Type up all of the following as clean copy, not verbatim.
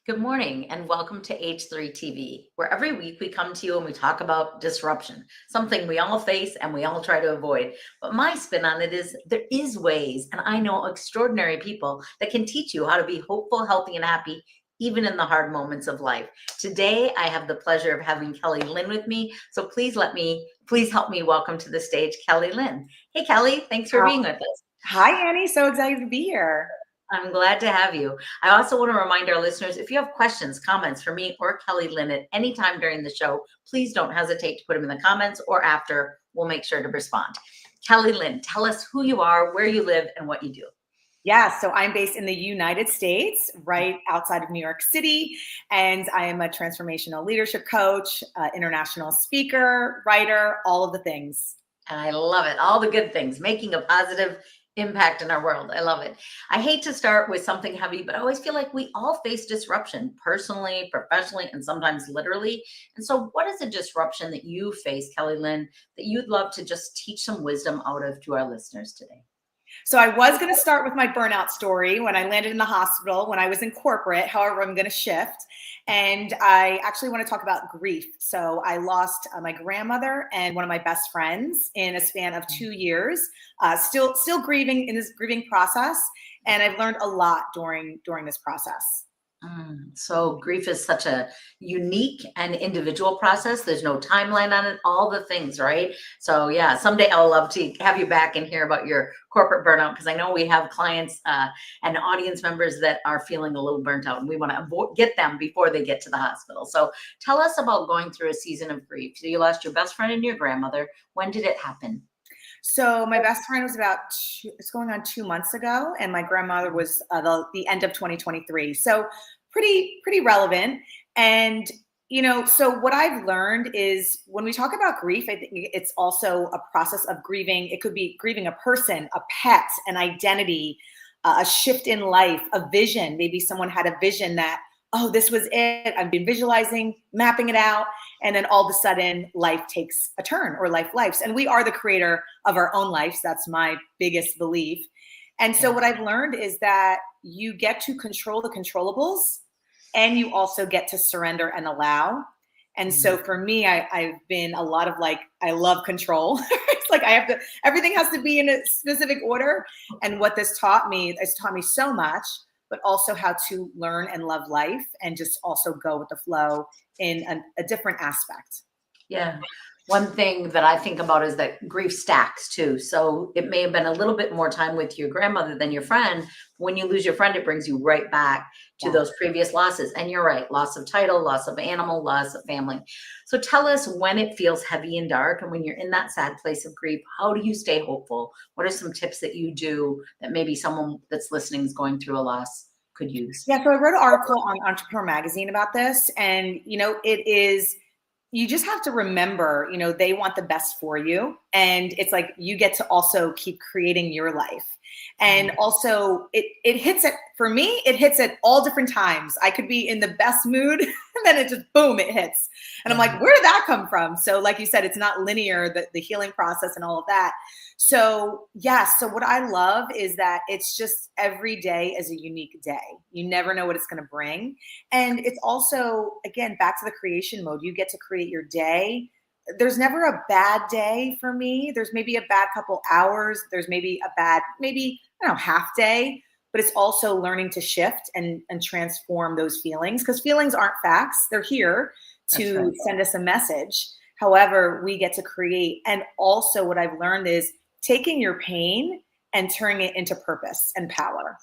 Good morning and welcome to H3 TV, where every week we come to you and we talk about disruption, something we all face and we all try to avoid. But my spin on it is there is ways, and I know extraordinary people that can teach you how to be hopeful, healthy, and happy even in the hard moments of life. Today, I have the pleasure of having Kelly Lynn with me. So please help me welcome to the stage Kelly Lynn. Hey, Kelly, thanks for being with us. Hi, Annie. So excited to be here. I'm glad to have you. I also want to remind our listeners, if you have questions, comments for me or Kelly Lynn at any time during the show, please don't hesitate to put them in the comments or after. We'll make sure to respond. Kelly Lynn, tell us who you are, where you live, and what you do. Yeah, so I'm based in the United States, right outside of New York City, and I am a transformational leadership coach, international speaker, writer, all of the things. And I love it. All the good things, making a positive impact in our world. I love it. I hate to start with something heavy, but I always feel like we all face disruption personally, professionally, and sometimes literally. And so, what is a disruption that you face, Kelly Lynn, that you'd love to just teach some wisdom out of to our listeners today? So I was going to start with my burnout story when I landed in the hospital when I was in corporate. However, I'm going to shift. And I actually want to talk about grief. So I lost my grandmother and one of my best friends in a span of 2 years. Still grieving in this grieving process, and I've learned a lot during this process. So grief is such a unique and individual process. There's no timeline on it, all the things, right? So yeah, someday I'll love to have you back and hear about your corporate burnout, because I know we have clients and audience members that are feeling a little burnt out, and we want to get them before they get to the hospital. So tell us about going through a season of grief. So you lost your best friend and your grandmother. When did it happen? So my best friend was it's going on 2 months ago, and my grandmother was the end of 2023. So pretty relevant. And so what I've learned is when we talk about grief, I think it's also a process of grieving. It could be grieving a person, a pet, an identity, a shift in life, a vision. Maybe someone had a vision that, oh, this was it. I've been visualizing, mapping it out. And then all of a sudden life takes a turn, or lives. And we are the creator of our own lives. That's my biggest belief. And so what I've learned is that you get to control the controllables, and you also get to surrender and allow. And so for me, I've been a lot of I love control. It's like everything has to be in a specific order. And what this taught me, it's taught me so much, but also how to learn and love life and just also go with the flow in a different aspect. Yeah. One thing that I think about is that grief stacks too. So it may have been a little bit more time with your grandmother than your friend. When you lose your friend, it brings you right back to those previous losses. And you're right, loss of title, loss of animal, loss of family. So tell us when it feels heavy and dark, and when you're in that sad place of grief, how do you stay hopeful? What are some tips that you do that maybe someone that's listening is going through a loss could use? Yeah, so I wrote an article on Entrepreneur Magazine about this, and it is, you just have to remember, they want the best for you. And it's like you get to also keep creating your life. And also it hits it, for me, it hits at all different times. I could be in the best mood and then it just, boom, it hits. And I'm like, where did that come from? So like you said, it's not linear, the healing process and all of that. So yeah, so what I love is that it's just every day is a unique day. You never know what it's going to bring. And it's also, again, back to the creation mode. You get to create your day. There's never a bad day for me. There's maybe a bad couple hours. There's maybe a bad, I don't know, half day. But it's also learning to shift and transform those feelings, because feelings aren't facts. They're here to send us a message. However, we get to create. And also what I've learned is taking your pain and turning it into purpose and power.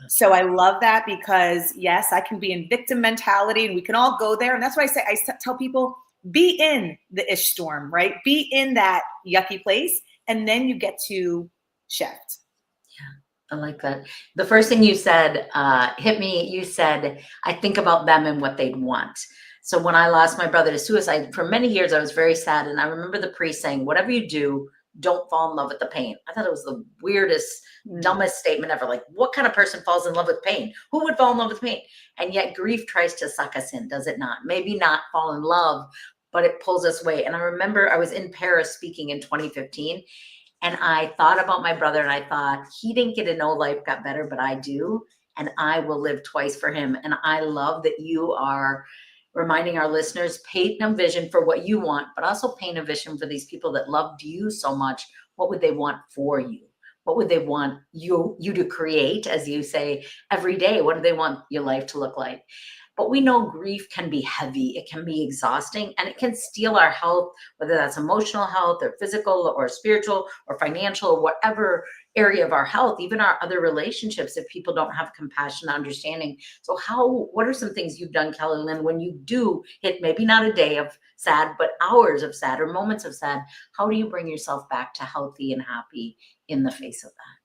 So I love that, because yes, I can be in victim mentality and we can all go there. And that's why I tell people, be in the ish storm, right? Be in that yucky place, and then you get to shift. I like that. The first thing you said hit me. You said, I think about them and what they'd want. So when I lost my brother to suicide, for many years, I was very sad. And I remember the priest saying, whatever you do, don't fall in love with the pain. I thought it was the weirdest, dumbest statement ever. Like, what kind of person falls in love with pain? Who would fall in love with pain? And yet grief tries to suck us in, does it not? Maybe not fall in love, but it pulls us away. And I remember I was in Paris speaking in 2015. And I thought about my brother, and I thought, he didn't get to know life got better, but I do. and I will live twice for him. And I love that you are reminding our listeners, paint a vision for what you want, but also paint a vision for these people that loved you so much. What would they want for you? What would they want you to create, as you say, every day? What do they want your life to look like? But we know grief can be heavy, it can be exhausting, and it can steal our health, whether that's emotional health or physical or spiritual or financial or whatever area of our health, even our other relationships, if people don't have compassion, understanding. So what are some things you've done, Kelly Lynn, when you do hit maybe not a day of sad, but hours of sad or moments of sad? How do you bring yourself back to healthy and happy in the face of that?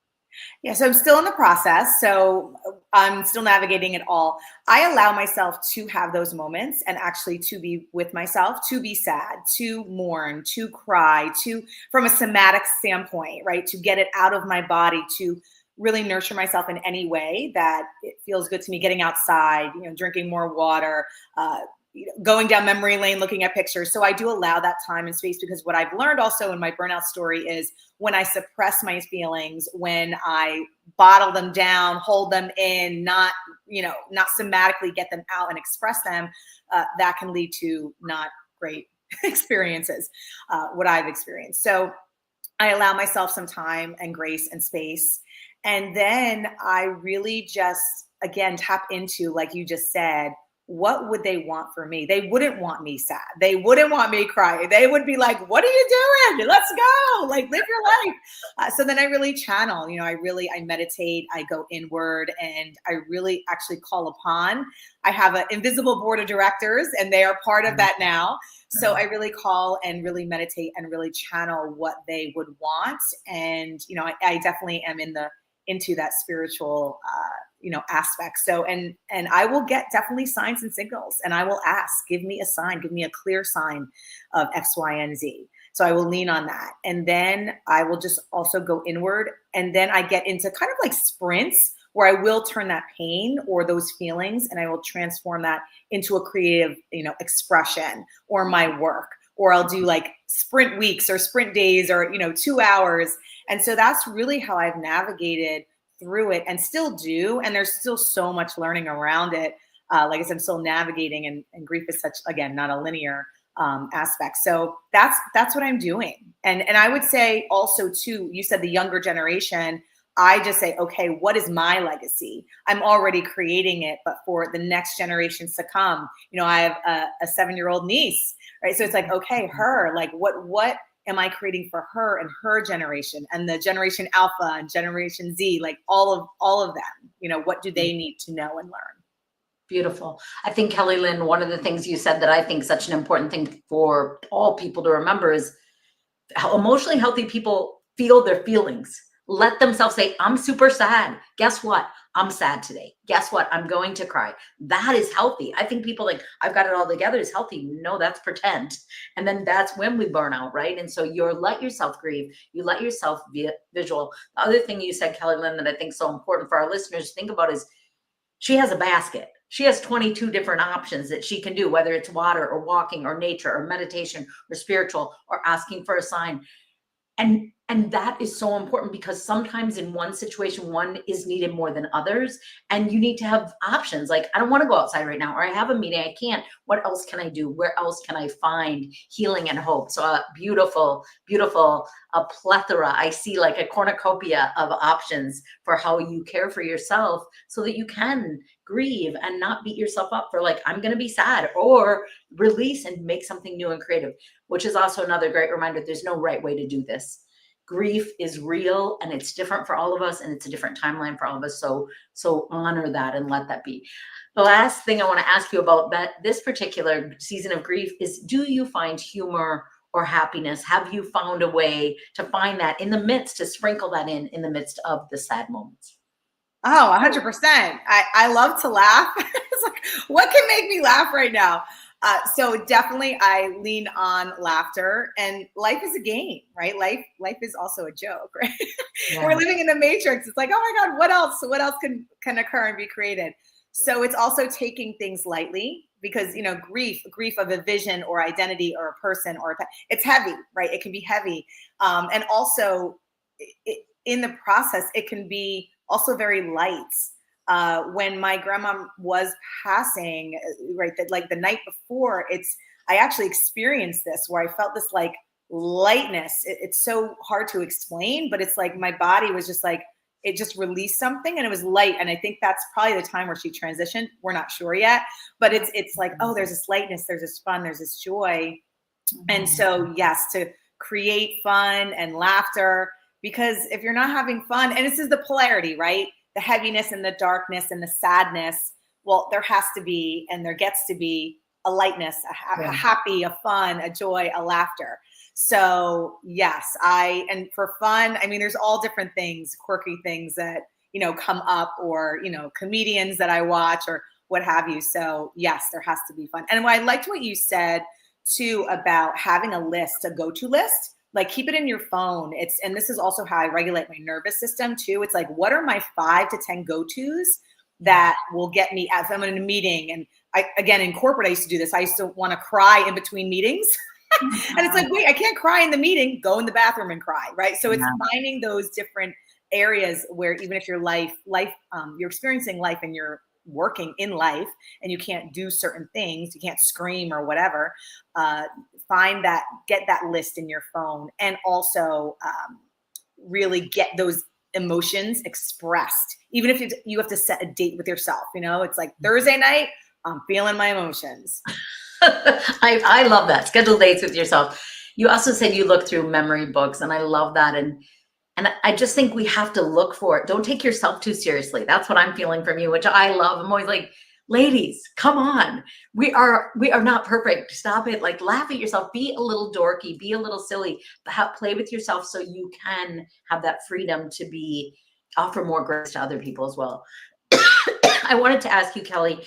Yeah, so I'm still in the process. So I'm still navigating it all. I allow myself to have those moments and actually to be with myself, to be sad, to mourn, to cry, from a somatic standpoint, right? To get it out of my body, to really nurture myself in any way that it feels good to me, getting outside, drinking more water, going down memory lane, looking at pictures. So I do allow that time and space, because what I've learned also in my burnout story is when I suppress my feelings, when I bottle them down, hold them in, not somatically get them out and express them, that can lead to not great experiences, what I've experienced. So I allow myself some time and grace and space. And then I really just, again, tap into, like you just said, what would they want for me? They wouldn't want me sad. They wouldn't want me crying. They would be like, what are you doing? Let's go. Like, live your life. So then I really channel, I meditate, I go inward, and I really actually call upon. I have an invisible board of directors, and they are part of that now. So I really call and really meditate and really channel what they would want. And, I definitely am into that spiritual, aspect. So, and I will get definitely signs and signals, and I will ask, give me a sign, give me a clear sign of X, Y, and Z. So I will lean on that. And then I will just also go inward. And then I get into kind of like sprints where I will turn that pain or those feelings, and I will transform that into a creative, expression or my work, or I'll do like sprint weeks or sprint days or, 2 hours. And so that's really how I've navigated through it, and still do. And there's still so much learning around it. Like I said, I'm still navigating, and grief is such, again, not a linear aspect. So that's what I'm doing. And I would say also too, you said the younger generation, I just say, okay, what is my legacy? I'm already creating it, but for the next generations to come, I have a 7-year-old niece, right? So it's like, okay, her, like what am I creating for her and her generation, and the generation Alpha and Generation Z, like all of them, what do they need to know and learn? Beautiful. I think, Kelly Lynn, one of the things you said that I think is such an important thing for all people to remember is how emotionally healthy people feel their feelings. Let themselves say, I'm super sad. Guess what? I'm sad today. Guess what? I'm going to cry. That is healthy. I think people like, I've got it all together is healthy. No, that's pretend. And then that's when we burn out, right? And so let yourself grieve. You let yourself be visual. The other thing you said, Kelly Lynn, that I think is so important for our listeners to think about is she has a basket. She has 22 different options that she can do, whether it's water or walking or nature or meditation or spiritual or asking for a sign. And that is so important, because sometimes in one situation, one is needed more than others. And you need to have options. Like, I don't want to go outside right now, or I have a meeting, I can't. What else can I do? Where else can I find healing and hope? So a beautiful, a plethora. I see like a cornucopia of options for how you care for yourself, so that you can grieve and not beat yourself up for like, I'm going to be sad, or release and make something new and creative, which is also another great reminder. There's no right way to do this. Grief is real, and it's different for all of us, and it's a different timeline for all of us. So honor that and let that be. The last thing I want to ask you about this particular season of grief is, do you find humor or happiness? Have you found a way to find that in the midst, to sprinkle that in the midst of the sad moments? Oh, 100%. I love to laugh. It's like, what can make me laugh right now? So definitely I lean on laughter, and life is a game, right? Life is also a joke, right? Yeah. We're living in the matrix. It's like, oh my God, what else can occur and be created? So it's also taking things lightly, because, grief of a vision or identity or a person or it's heavy, right? It can be heavy. And also in the process, it can be also very light. When my grandma was passing, right, that like the night before, I actually experienced this where I felt this like lightness. It's so hard to explain, but it's like my body was just like, it just released something and it was light. And I think that's probably the time where she transitioned. We're not sure yet, but it's like, oh, there's this lightness, there's this fun, there's this joy. And so, yes, to create fun and laughter, because if you're not having fun, and this is the polarity, right? The heaviness and the darkness and the sadness, well, there has to be, and there gets to be a lightness, a happy, a fun, a joy, a laughter. So yes, and for fun, I mean, there's all different things, quirky things that, come up, or, comedians that I watch or what have you. So yes, there has to be fun. And I liked what you said too about having a list, a go-to list, like keep it in your phone. And this is also how I regulate my nervous system too. It's like, what are my 5 to 10 go-tos that will get me, if I'm in a meeting, and again, in corporate, I used to do this. I used to want to cry in between meetings. And it's like, wait, I can't cry in the meeting, go in the bathroom and cry, right? So it's finding those different areas where even if your you're experiencing life and you're working in life and you can't do certain things, you can't scream or whatever, get that list in your phone, and also really get those emotions expressed. Even if you have to set a date with yourself, it's like Thursday night, I'm feeling my emotions. I love that. Schedule dates with yourself. You also said you look through memory books, and I love that. And I just think we have to look for it. Don't take yourself too seriously. That's what I'm feeling from you, which I love. I'm always like, ladies, come on. We are not perfect. Stop it. Like, laugh at yourself. Be a little dorky. Be a little silly. But play with yourself so you can have that freedom to offer more grace to other people as well. I wanted to ask you, Kelly,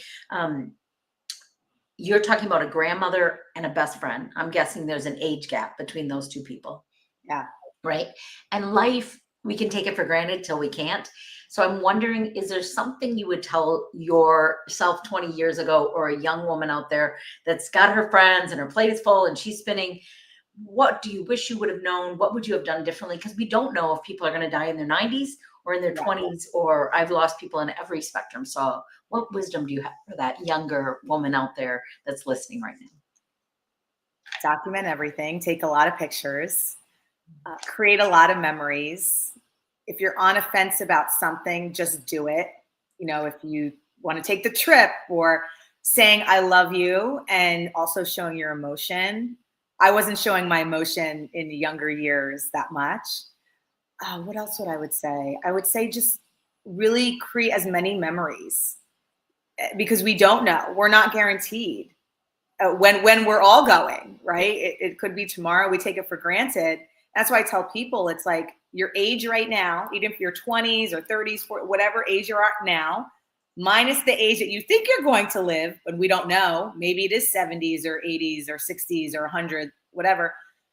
you're talking about a grandmother and a best friend. I'm guessing there's an age gap between those two people. Yeah. Right. And life, we can take it for granted till we can't. So I'm wondering, is there something you would tell yourself 20 years ago, or a young woman out there that's got her friends and her plate is full and she's spinning? What do you wish you would have known? What would you have done differently? Because we don't know if people are going to die in their 90s or in their 20s, or I've lost people in every spectrum. So what wisdom do you have for that younger woman out there that's listening right now? Document everything, take a lot of pictures, create a lot of memories. If you're on a fence about something, just do it. If you want to take the trip, or saying I love you, and also showing your emotion. I wasn't showing my emotion in the younger years that much. What else would I would say? I would say just really create as many memories, because we don't know. We're not guaranteed when we're all going, right? It could be tomorrow. We take it for granted. That's why I tell people, it's like your age right now, even if you're 20s or 30s, whatever age you're at now, minus the age that you think you're going to live, but we don't know. Maybe it is 70s or 80s or 60s or 100, whatever.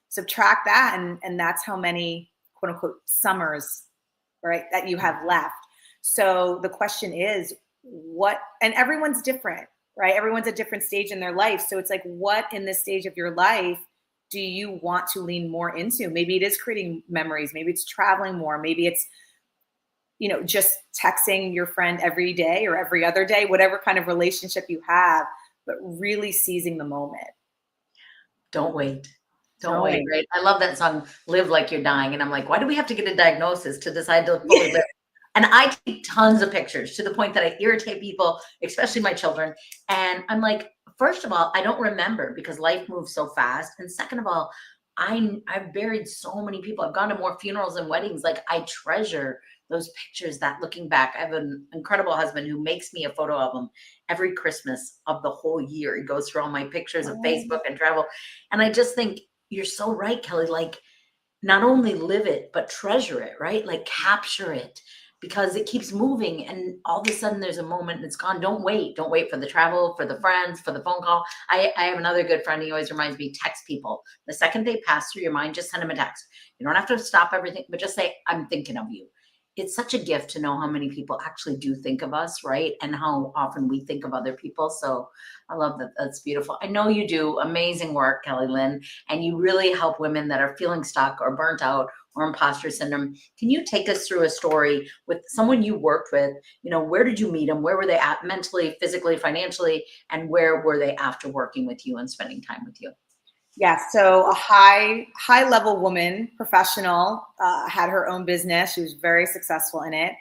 Subtract that, and that's how many quote unquote summers, right, that you have left. So the question is, and everyone's different, right? Everyone's at a different stage in their life. So it's like, what in this stage of your life do you want to lean more into? Maybe it is creating memories. Maybe it's traveling more. Maybe it's, just texting your friend every day or every other day, whatever kind of relationship you have, but really seizing the moment. Don't wait. Don't wait, right? I love that song, Live Like You're Dying. And I'm like, why do we have to get a diagnosis to decide to fully live? And I take tons of pictures to the point that I irritate people, especially my children. And I'm like, first of all, I don't remember because life moves so fast. And second of all, I've buried so many people. I've gone to more funerals and weddings. Like, I treasure those pictures, that looking back. I have an incredible husband who makes me a photo album every Christmas of the whole year. He goes through all my pictures of Facebook and travel. And I just think you're so right, Kelly. Like, not only live it, but treasure it, right? Like, capture it, because it keeps moving, and all of a sudden there's a moment and it's gone. Don't wait for the travel, for the friends, for the phone call. I have another good friend. He always reminds me, text people. The second they pass through your mind, just send them a text. You don't have to stop everything, but just say, I'm thinking of you. it's such a gift to know how many people actually do think of us, right? And how often we think of other people. So I love that. That's beautiful. I know you do amazing work, Kelly Lynn, and you really help women that are feeling stuck or burnt out or imposter syndrome. Can you take us through a story with someone you worked with? You know, where did you meet them? Where were they at mentally, physically, financially, and where were they after working with you and spending time with you? Yeah, so a high level woman, professional, had her own business. She was very successful in it,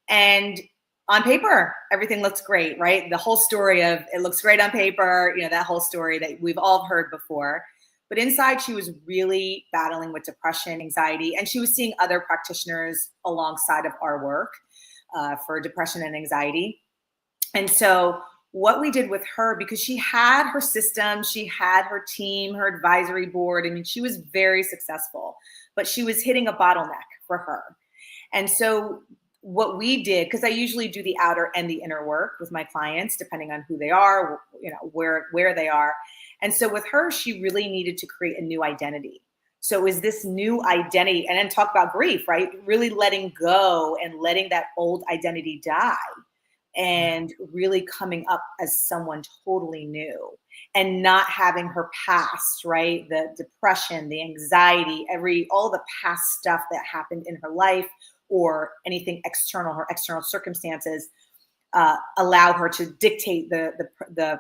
and on paper, everything looks great, right? The whole story of it looks great on paper, you know, that whole story that we've all heard before. But inside, she was really battling with depression, anxiety, and she was seeing other practitioners alongside of our work for depression and anxiety. And so what we did with her, because she had her system, she had her team, her advisory board. I mean, she was very successful, but she was hitting a bottleneck for her. And so what we did, because I usually do the outer and the inner work with my clients, depending on who they are, you know, where they are. And so with her, she really needed to create a new identity. So is this new identity, and then talk about grief, right? Really letting go and letting that old identity die and really coming up as someone totally new and not having her past, right? The depression, the anxiety, all the past stuff that happened in her life or anything external, her external circumstances, allow her to dictate the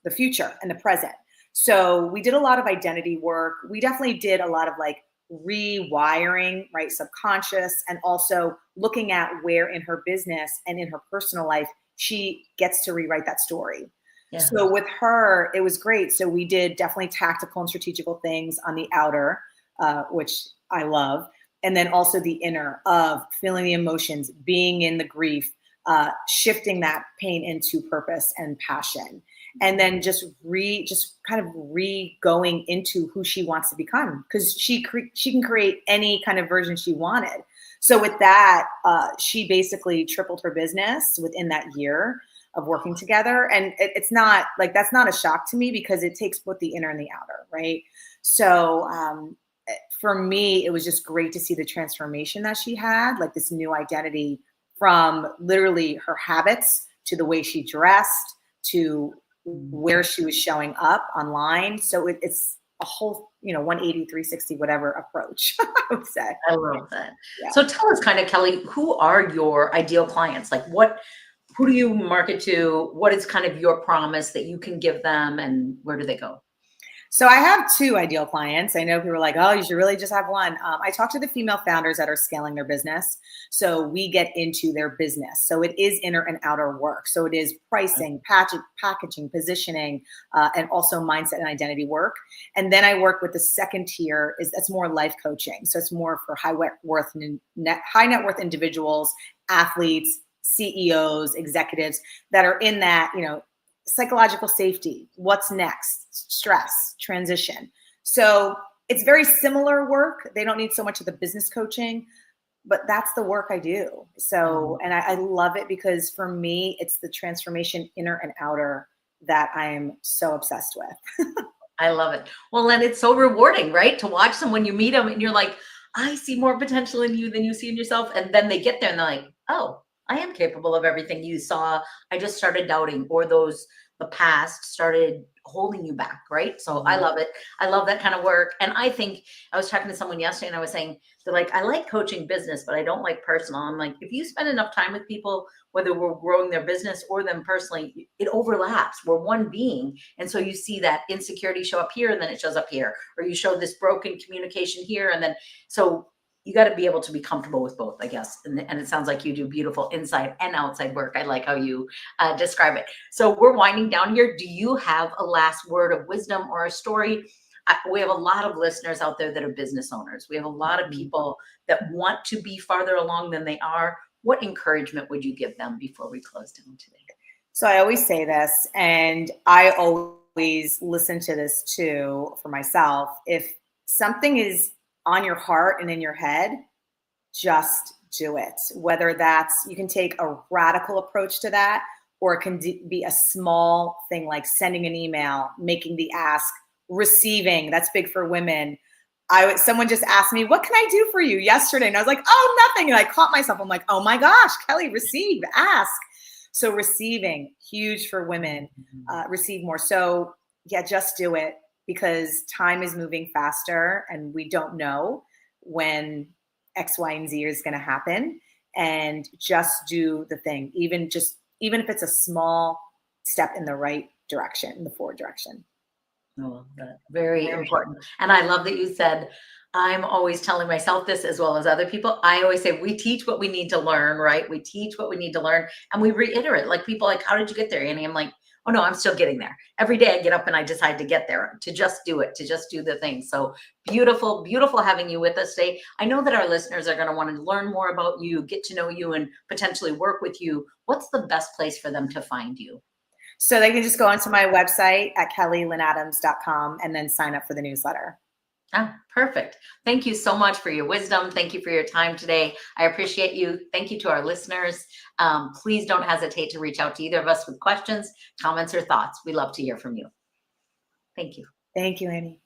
future and the present. So we did a lot of identity work. We definitely did a lot of like rewiring, right? Subconscious, and also looking at where in her business and in her personal life she gets to rewrite that story. Yeah. So with her, it was great. So we did definitely tactical and strategical things on the outer, which I love. And then also the inner of feeling the emotions, being in the grief, shifting that pain into purpose and passion. And then just kind of going into who she wants to become, because she can create any kind of version she wanted. So with that, she basically tripled her business within that year of working together. And it's not like, that's not a shock to me because it takes both the inner and the outer, right? So for me, it was just great to see the transformation that she had, like this new identity from literally her habits to the way she dressed to where she was showing up online. So it's a whole, 180, 360, whatever approach, I would say. I love that. Yeah. So tell us kind of, Kelly, who are your ideal clients? Like who do you market to? What is kind of your promise that you can give them, and where do they go? So I have two ideal clients. I know people are like, oh, you should really just have one. I talk to the female founders that are scaling their business. So we get into their business. So it is inner and outer work. So it is pricing, packaging, positioning, and also mindset and identity work. And then I work with the second tier, that's more life coaching. So it's more for high net worth individuals, athletes, CEOs, executives that are in that, psychological safety, what's next, stress, transition. So it's very similar work. They don't need so much of the business coaching, but that's the work I do. So, and I love it because for me, it's the transformation inner and outer that I'm so obsessed with. I love it. Well, and it's so rewarding, right? To watch someone, you meet them and you're like, I see more potential in you than you see in yourself. And then they get there and they're like, oh, I am capable of everything you saw. I just started doubting, or the past started holding you back, right? So I love it. I love that kind of work. And I think I was talking to someone yesterday and I was saying, they're like, I like coaching business, but I don't like personal. I'm like, if you spend enough time with people, whether we're growing their business or them personally, it overlaps. We're one being. And so you see that insecurity show up here and then it shows up here, or you show this broken communication here. And then, so you got to be able to be comfortable with both, I guess. And it sounds like you do beautiful inside and outside work. I like how you describe it. So we're winding down here. Do you have a last word of wisdom or a story? We have a lot of listeners out there that are business owners. We have a lot of people that want to be farther along than they are. What encouragement would you give them before we close down today? So I always say this, and I always listen to this too for myself. If something is on your heart and in your head, just do it. Whether that's, you can take a radical approach to that, or it can be a small thing like sending an email, making the ask, receiving, that's big for women, someone just asked me, what can I do for you yesterday? And I was like, oh, nothing. And I caught myself. I'm like, oh my gosh, Kelly, receive, ask. So receiving, huge for women, receive more. So yeah, just do it, because time is moving faster and we don't know when X, Y, and Z is going to happen. And just do the thing, even if it's a small step in the right direction, in the forward direction. Oh, that's very important. And I love that you said, I'm always telling myself this as well as other people. I always say we teach what we need to learn, right? We teach what we need to learn, and we reiterate. Like, people like, how did you get there, Annie? I'm like, oh no, I'm still getting there. Every day I get up and I decide to get there, to just do it, to just do the thing. So beautiful, beautiful having you with us today. I know that our listeners are going to want to learn more about you, get to know you, and potentially work with you. What's the best place for them to find you? So they can just go onto my website at kellylynnadams.com and then sign up for the newsletter. Ah, perfect. Thank you so much for your wisdom. Thank you for your time today. I appreciate you. Thank you to our listeners. Please don't hesitate to reach out to either of us with questions, comments, or thoughts. We love to hear from you. Thank you. Thank you, Annie.